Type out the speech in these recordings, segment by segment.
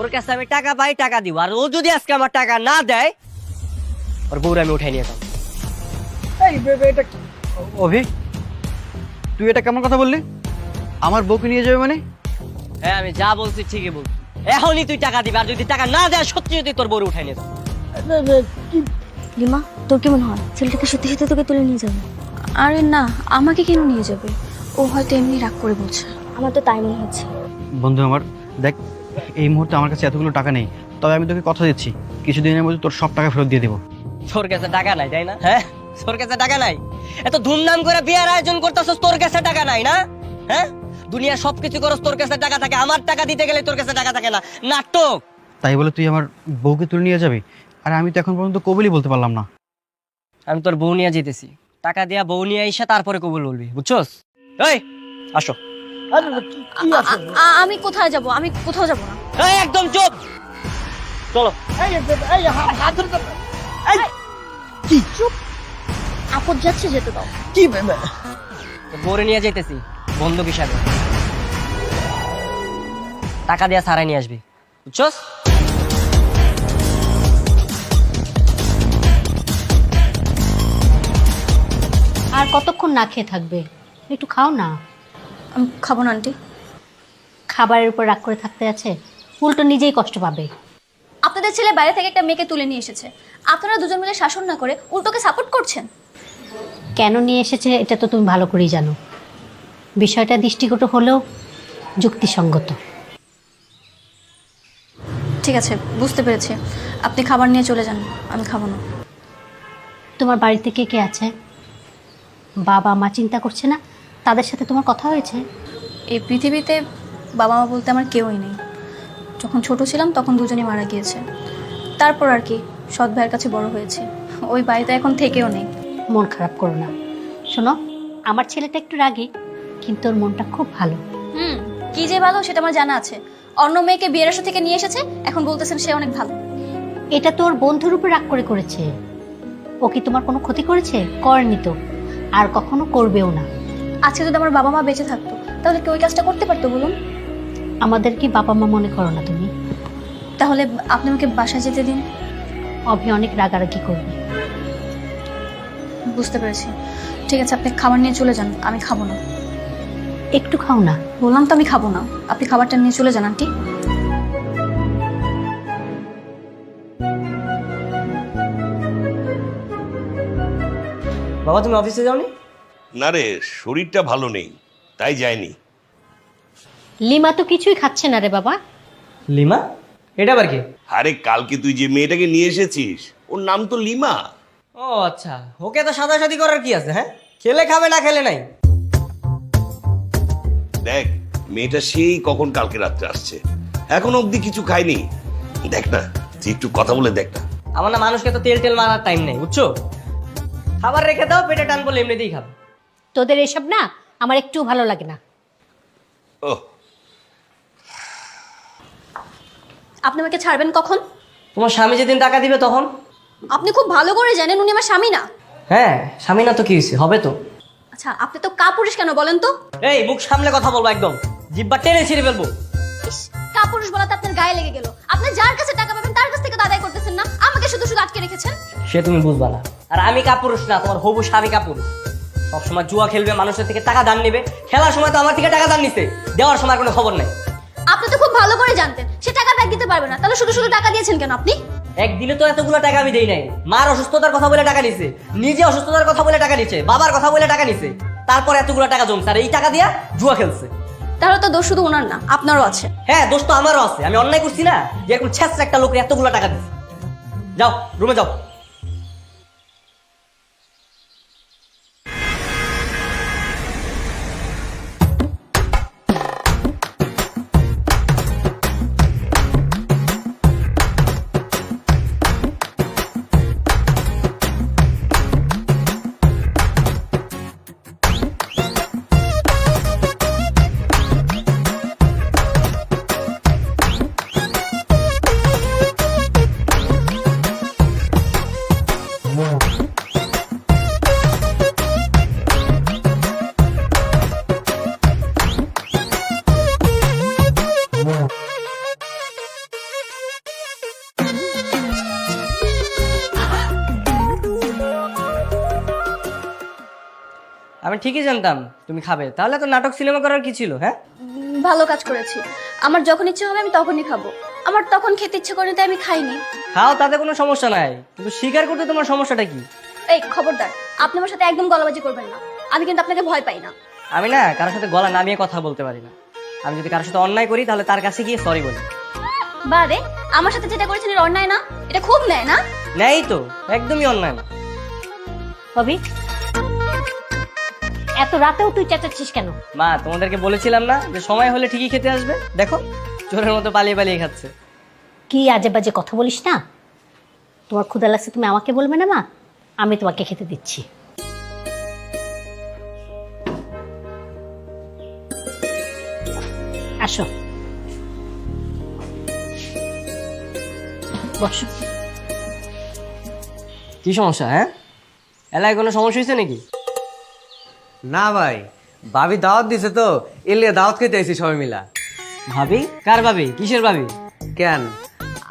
ওর কাছে আমি টাকা পাই, টাকা দিব। আর ও যদি আজকে আমার টাকা না দেয়, ওর বউরে আমি উঠাই নিয়ে যাবো। এটা অভি, তুই এটা কেমন কথা বললি? আমার বউকে নিয়ে যাবে মানে? হ্যাঁ, আমি যা বলছি ঠিকই বলছি। এখনই তুই টাকা দিবি, আর যদি টাকা না দেয় সত্যি যদি তোর বউরে উঠাই নিয়ে যাবো। লিমা, তোর কি মনে হয় ছেলেটাকে সত্যি সত্যি তোকে তুলে নিয়ে যাবে? আরে না, আমাকে কেন নিয়ে যাবে? ও হয়তো এমনি রাগ করে বলছে। আমার তো তাই মনে হচ্ছে। বন্ধু আমার, দেখ এই মুহূর্তে আমার কাছে এতগুলো টাকা নেই, তবে আমি তোকে কথা দিচ্ছি কিছুদিনের মধ্যে তোর সব টাকা ফেরত দিয়ে দেবো। তোর কাছে টাকা নাই তাই না? হ্যাঁ, তোর কাছে টাকা নাই? এত ধুমধাম করে বিয়ার আয়োজন করতেছস, তোর কাছে টাকা নাই না? হ্যাঁ, দুনিয়া সবকিছু করস, তোর কাছে টাকা থাকে। আমার টাকা দিতে গেলে তোর কাছে টাকা থাকে না। নাটক। তাই বলে তুই আমার বউকে তুলে নিয়ে যাবি? আর আমি তো এখন পর্যন্ত কবুলই বলতে পারলাম না। আমি তোর বউ নিয়ে যেতেছি, টাকা দিয়া বউ নিয়ে এসে তারপরে কবুল বলবি, বুঝছস? এই আসো। আমি কোথায় যাব? আমি কোথাও যাব না। এই একদম চুপ, চলো। কি চুপ? আপদ যাচ্ছে, যেতে দাও। কি তোর বউরে নিয়ে যেতেছি বন্ধক হিসাবে, টাকা দিয়া সারাই নিয়ে আসবি, বুঝছস? আর কতক্ষণ না খেয়ে থাকবে? একটু খাও না। আমি খাবো না আন্টি। খাবারের উপর রাগ করে থাকতে আছে, উল্টো নিজেই কষ্ট পাবে। আপনাদের ছেলে বাইরে থেকে একটা মেয়েকে তুলে নিয়ে এসেছে, আপনারা দুজন মিলে শাসন না করে উল্টোকে সাপোর্ট করছেন। কেন নিয়ে এসেছে এটা তো তুমি ভালো করেই জানো। বিষয়টা দৃষ্টিকটু হলেও যুক্তিসঙ্গত। ঠিক আছে, বুঝতে পেরেছি। আপনি খাবার নিয়ে চলে যান, আমি খাবো না। তোমার বাড়িতে কে কে আছে? বাবা মা চিন্তা করছে না? তাদের সাথে তোমার কথা হয়েছে? এই পৃথিবীতে বাবা মা বলতে আমার কেউই নেই। যখন ছোট ছিলাম তখন দুজনেই মারা গিয়েছে। তারপর আর কি, সৎ ভাইয়ের কাছে বড় হয়েছে। ওই বাড়িতে এখন থেকেও নেই। মন খারাপ করো না। শোনো, আমার ছেলেটা একটু রাগী, কিন্তু ওর মনটা খুব ভালো। কি যে ভালো সেটা আমার জানা আছে। অন্য মেয়েকে বিয়ের আসা থেকে নিয়ে এসেছে, এখন বলতেছেন সে অনেক ভালো। এটা তো ওর বন্ধুর উপর রাগ করে করেছে। ও কি তোমার কোনো ক্ষতি করেছে? করেনি তো, আর কখনো করবেও না। আজকে যদি আমার বাবা মা বেঁচে থাকতো তাহলে কি ওই কাজটা করতে পারতো বলুন? আমাদের কি বাবা মা মনে করো না তুমি? তাহলে আপনি আমাকে বাসায় যেতে দিন। অভি অনেক রাগারাগি করবে। বুঝতে পেরেছি। ঠিক আছে, আপনি খাবার নিয়ে চলে যান, আমি খাবো না। একটু খাও না। বললাম তো আমি খাবো না, আপনি খাবারটা নিয়ে চলে যান আন্টি। বাবা, তুমি অফিসে যাওনি? না রে, শরীরটা ভালো নেই, তাই যায়নি। লিমা তো কিছুই খাচ্ছে না রে বাবা। লিমা? এটা আবার কি? আরে কালকে তুই যে মেয়েটাকে নিয়ে এসেছিস, ওর নাম তো লিমা। ও আচ্ছা, ওকে তো সাদাসাদি করার কি আছে? হ্যাঁ, খেলে খাবে, না খেলে নাই। দেখ, মেয়েটা সেই কখন কালকে রাত্রে আসছে, এখন অবধি কিছু খায়নি। দেখ না, তুই একটু কথা বলে দেখ না। আমার না মানুষকে তো তেল টেল মারার টাইম নেই, বুঝছো? খাবার রেখে দাও, পেটে টান বলে এমনিতেই খাবে। তোদের এসব না আমার একটু ভালো লাগে না। ওহ, আপনি আমাকে ছাড়বেন কখন? তোমার স্বামী যেদিন টাকা দিবে তখন। আপনি খুব ভালো করে জানেন উনি আমার স্বামী না। হ্যাঁ, স্বামী না তো কি হয়েছে, হবে তো। আচ্ছা, আপনি তো কাপুরুষ কেন বলেন তো? এই মুখ সামলে কথা বলবো, একদম জিব্বা টেনে ছিঁড়ে ফেলবো। ইস, কাপুরুষ বলাতে আপনার গায়ে লেগে গেল। আপনি যার কাছে টাকা পাবেন তার কাছ থেকে তো আদায় করতেছেন না, আমাকে শুধু শুধু আটকে রেখেছেন। সে তুমি বুঝবা না। আর আমি কাপুরুষ না, তোমার হবু স্বামী কাপুরুষ। সবসময় জুয়া খেলবে, মানুষের থেকে টাকা দান নেবে। খেলার সময় তো আমার থেকে টাকা দান নিছে, দেওয়ার সময় কোনো খবর নেই। আপনি তো খুব ভালো করে জানতেন সে টাকা ব্যাগ দিতে পারবে না, তাহলে শুধু শুধু টাকা দিয়েছেন কেন আপনি? একদিনে তো এতগুলো টাকা আমি দেই নাই। মার অসুস্থতার কথা বলে টাকা নিছে, নিজে অসুস্থতার কথা বলে টাকা নিচ্ছে, বাবার কথা বলে টাকা নিছে, তারপর এতগুলো টাকা জমছে। আর এই টাকা দিয়া জুয়া খেলছে। তাহলে তো দোষ শুধু ওনার না, আপনারও আছে। হ্যাঁ, দোষ তো আমারও আছে। আমি অন্যায় করছি না যে এরকম ছেঁচড়া একটা লোকের এতগুলো টাকা দিচ্ছে। যাও রুমে যাও। আমি ঠিকই জানতাম তুমি খাবে, তাহলে তো নাটক সিনেমা করার কি ছিল? হ্যাঁ, ভালো কাজ করেছি। আমার যখন ইচ্ছে হবে আমি তখনই খাবো। আমার তখন খেতে ইচ্ছে করে তাই আমি খাইনি। খাও, তাতে কোনো সমস্যা নাই, কিন্তু স্বীকার করতে তোমার সমস্যাটা কি? এই খবরদার, আপনি আমার সাথে একদম গলাবাজি করবেন না। আমি কিন্তু আপনাকে ভয় পাই না। আমি না কারোর সাথে গলা নামিয়ে কথা বলতে পারি না। আমি যদি কারোর সাথে অন্যায় করি তাহলে তার কাছে গিয়ে সরি বলি। বারে, আমার সাথে যেটা করেছেন এটা অন্যায় না? এটা খুব নেয় না? নেই তো, একদমই অন্যায় না। অভি, এত রাতেও তুই চেঁচাচ্ছিস কেন? মা, তোমাদেরকে বলেছিলাম না যে সময় হলে ঠিকই খেতে আসবে? দেখো, চোরের মতো পালিয়ে পালিয়ে খাচ্ছে। কি আজে বাজে কথা বলিস না। তোমার ক্ষুধা লাগছে, তুমি আমাকে বলবে না মা? আমি তোমাকে খেতে দিচ্ছি। আসো, বসো। কি সমস্যা? হ্যাঁ, এলাকায় কোনো সমস্যা হয়েছে নাকি? না ভাই, ভাবি দাওয়াত দিছে তো, এলিয়া দাওয়াত খেতে আইছি সবাই মিলা। ভাবি? কার ভাবি? কিসের ভাবি? কেন,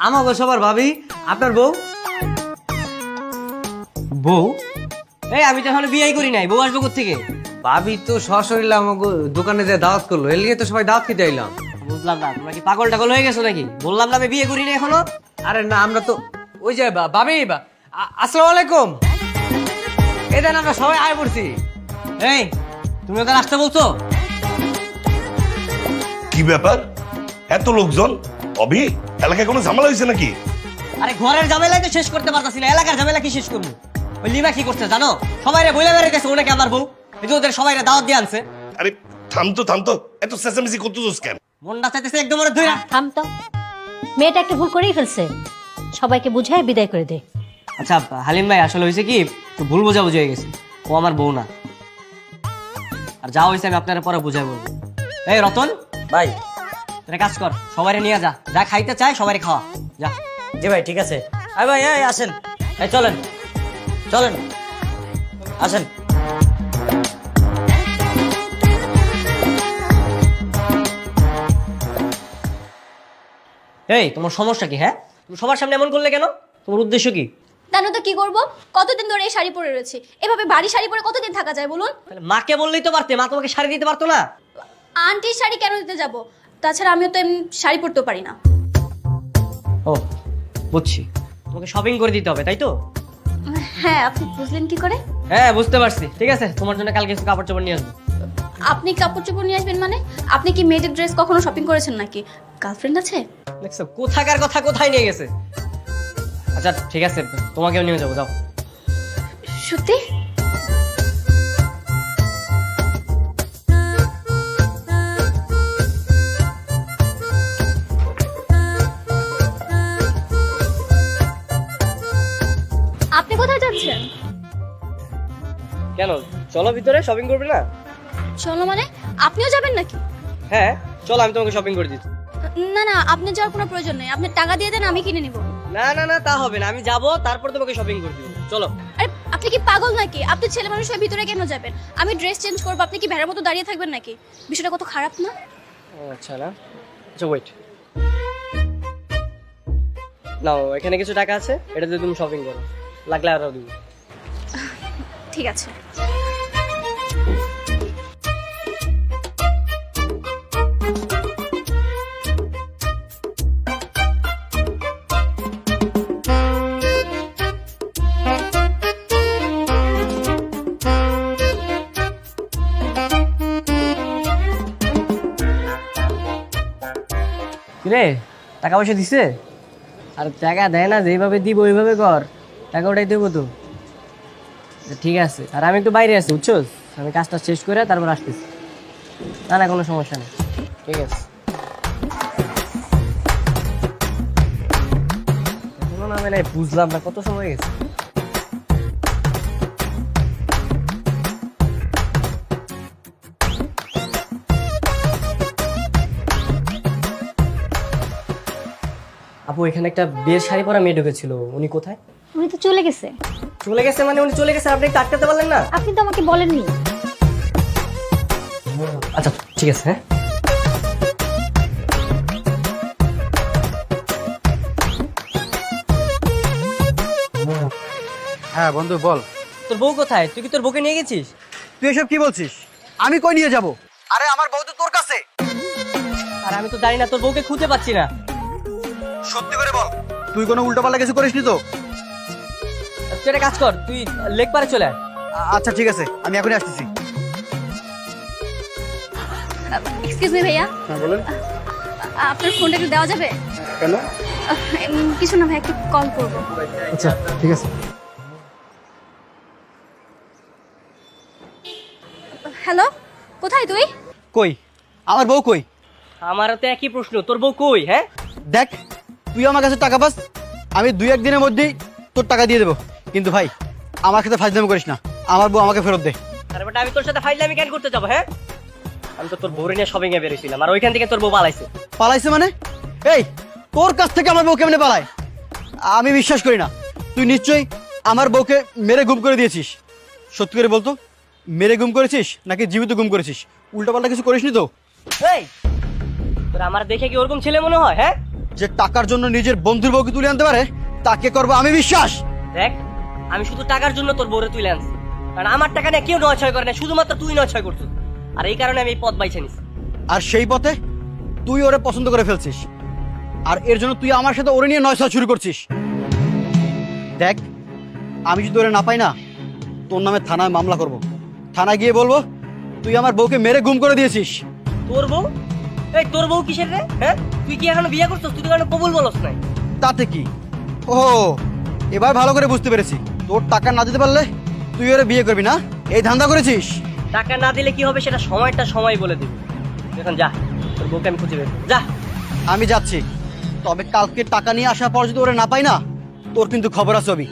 আমাকে সবার ভাবি, আপনার বউ। বউ? এই, আমি তো এখনো বিয়েই করি নাই, বউ আসবো কোত্থেকে? ভাবি তো সশরীরে আমাকে দোকানে যে দাওয়াত করলো, এলিয়ে তো সবাই দাওয়াত খেতে আইলাম। বুঝলাম না, তোমরা কি পাগল টাগল হয়ে গেছো নাকি? বললাম না আমি বিয়ে করি না এখনো। আরে না, আমরা তো ওই যে ভাবি, আসসালামু আলাইকুম, এই দেন আমরা সবাই আয় পড়ছি। এই, তুমি ওদের আসতে বলছো? কি ব্যাপার, এত লোকজন? অভি, এলাকায় কোনো ঝামেলা হয়েছে নাকি? আরে ঘরের ঝামেলাই তো শেষ করতে পারতাছি না, এলাকার ঝামেলা কি শেষ করবো? ওই লিমা কি করছে জানো? সবাইরে বইলে বেড়ে গেছে ওনাকে আমার বউ। এই যে ওদের সবাইরে দাওয়াত দিয়ে আনছে। আরে থামতো, এত চেঁচামেচি করতেছিস কেন? মনটা চাইতেছে একদম ওরা ধুইরা। থাম তো, মেয়েটা একটা ভুল করেই ফেলছে, সবাইকে বুঝায় বিদায় করে দে। আচ্ছা হালিম ভাই, আসলে হয়েছে কি, একটু ভুল বোঝাবুঝি হয়ে গেছে। ও আমার বউ না। আর যা হয়েছে আমি আপনারা পরে বুঝাই বলবো। এই রতন ভাই, তোরা কাজ কর, সবাইরে নিয়ে যা, যা খাইতে চায় সবাইরে খাওয়া যা। জি ভাই, ঠিক আছে। আয় ভাই, এই আসেন, এই চলেন চলেন, আসেন। এই, তোমার সমস্যা কি? হ্যাঁ, তুমি সবার সামনে এমন করলে কেন? তোমার উদ্দেশ্য কি? জানো তো কি করবো? কতদিন ধরে এই শাড়ি পরে রয়েছে। এভাবে ভারী শাড়ি পরে কতদিন থাকা যায় বলুন? তাহলে মাকে বললেই তো পারতে, মা তোমাকে শাড়ি দিতে পারতো না? আন্টির শাড়ি কেন দিতে যাব? তাছাড়া আমিও তো এমনি শাড়ি পরতেও পারি না। ও, বুঝছি, তোমাকে শপিং করে দিতে হবে, তাই তো? হ্যাঁ, আপনি বুঝলেন কি করে? হ্যাঁ, বুঝতে পারছি। ঠিক আছে, তোমার জন্য কালকে কিছু কাপড় চোপড় নিয়ে আসবো। আপনি কাপড় চোপড় নিয়ে আসবেন মানে? আপনি কি মেয়েদের ড্রেস কখনো শপিং করেছেন নাকি? গার্লফ্রেন্ড আছে? দেখছো কোথাকার কথা কোথায় নিয়ে গেছে। আচ্ছা ঠিক আছে, তোমাকেও নিয়ে যাবো, যাও। সত্যি? আপনি কোথায় যাচ্ছেন? কেন, চলো ভিতরে, শপিং করবে না? চলো মানে? আপনিও যাবেন নাকি? হ্যাঁ চলো, আমি তোমাকে শপিং করে দিচ্ছি। না না, আপনি যাওয়ার কোনো প্রয়োজন নেই। আপনি টাকা দিয়ে দেন, আমি কিনে নিব। না না না, তা হবে না, আমি যাবো তারপর তোমাকে শপিং করে দিব। চলো। আরে আপনি কি পাগল নাকি? আপনি ছেলে মানুষ হয়ে ভিতরে কেন যাবেন? আমি ড্রেস চেঞ্জ করবো, আপনি কি ভেড়ার মতো দাঁড়িয়ে থাকবেন নাকি? বিষয়টা কত খারাপ না? আচ্ছা না, আচ্ছা ওয়েট, নাও এখানে কিছু টাকা আছে, এটা দিয়ে তুমি শপিং করো, লাগলে আরো দিব। ঠিক আছে। রে, টাকা পয়সা দিছে? আর টাকা দেয় না, যেভাবে দিব ওইভাবে কর, টাকা ওটাই দেবো তো। ঠিক আছে, আর আমি একটু বাইরে আছি বুঝছো, আমি কাজটা শেষ করে তারপর আসতেছি। না না, কোনো সমস্যা নেই, ঠিক আছে। এখনো নামে নাই, বুঝলাম না কত সময় গেছে। আপু, এখানে একটা বিয়ের শাড়ি পরা মেয়ে ঢুকেছিল, উনি কোথায়? উনি তো চলে গেছে। চলে গেছে মানে? উনি চলে গেছে, আপনি একটু আটকাতে পারলেন না? আপনি তো আমাকে বলেননি। আচ্ছা ঠিক আছে। হ্যাঁ বন্ধু বল। তোর বউ কোথায়? তুই কি তোর বউকে নিয়ে গেছিস? তুই এসব কি বলছিস? আমি কই নিয়ে যাব? আরে আমার বউ তো তোর কাছে। আর আমি তো জানি না, তোর বউকে খুঁজে পাচ্ছি না। সত্যি করে বল, তুই কোনো উল্টোপাল্টা কিছু করিসনি তো? তুই একটা কাজ কর, তুই লেক পারে চলে আয়। আচ্ছা ঠিক আছে, আমি এখনই আসতেছি। এক্সকিউজ মি ভাইয়া, হ্যাঁ বলেন। আপনার ফোনটা একটু দেওয়া যাবে? কেন? কিছু না ভাই, একটু কল করবো। আচ্ছা ঠিক আছে। হ্যালো, কোথায় তুই? কই আমার বউ কই? আমারও তো একই প্রশ্ন, তোর বউ কই? হ্যাঁ, দেখ, তুই আমার কাছে টাকা পাস, আমি 2-1 দিনের মধ্যেই তোর টাকা দিয়ে দেবো। কিন্তু ভাই, আমার সাথে ফাজলামি করিস না, আমার বউ আমাকে ফেরত দে। আরে বেটা, আমি তোর সাথে ফাইজলামি কেন করতে যাবো? হ্যাঁ, আমি তো তোর বউরে নিয়ে শপিং এ বেরিয়েছিলাম, আর ওইখান থেকে তোর বউ পালাইছে। পালাইছে মানে? এই, তোর কাছ থেকে আমার বউ কেমনে পালায়? আমি বিশ্বাস করি না। তুই নিশ্চয়ই আমার বউকে মেরে গুম করে দিয়েছিস। সত্যি করে বলতো, মেরে গুম করেছিস নাকি জীবিত গুম করেছিস? উল্টাপাল্টা কিছু করিসনি তো? এই, তোর আমার দেখে কি ওরকম ছেলে মনে হয়? হ্যাঁ, যে টাকার জন্য নিজের বন্ধুর বউকে তুলে আনতে পারে, তাকে করবো আমি বিশ্বাস। দেখ, আমি শুধু টাকার জন্য তোর বউরে তুলে আনছি, কারণ আমার টাকা নিয়ে কেউ নয় করে না, শুধুমাত্র তুই নয় করছিস। আর এই কারণে আমি এই পথ বাইছে নিছি। আর সেই পথে তুই ওরে পছন্দ করে ফেলছিস, আর এর জন্য তুই আমার সাথে ওরে নিয়ে 9 শুরু করছিস। দেখ, আমি যদি ওরে না পাই না, তোর নামে থানায় মামলা করব। থানায় গিয়ে বলবো তুই আমার বউকে মেরে গুম করে দিয়েছিস। তোর বউ? এই, তোর বউ কিসের রে? হ্যাঁ, তুই কি এখনো বিয়ে করছিস? তুই তো এখনো কবুল বলস নাই। তাতে কি? ও, এবার ভালো করে বুঝতে পেরেছি। তোর টাকা না দিতে পারলে তুই ওরে বিয়ে করবি না, এই ধান্দা করেছিস। টাকা না দিলে কি হবে সেটা সময় বলে দিবি। এখন যা, তোর বউকে আমি খুঁজে বের করব। যা। আমি যাচ্ছি, তবে কালকে টাকা নিয়ে আসার পর যদি ওরে না পাই না, তোর কিন্তু খবর আছে।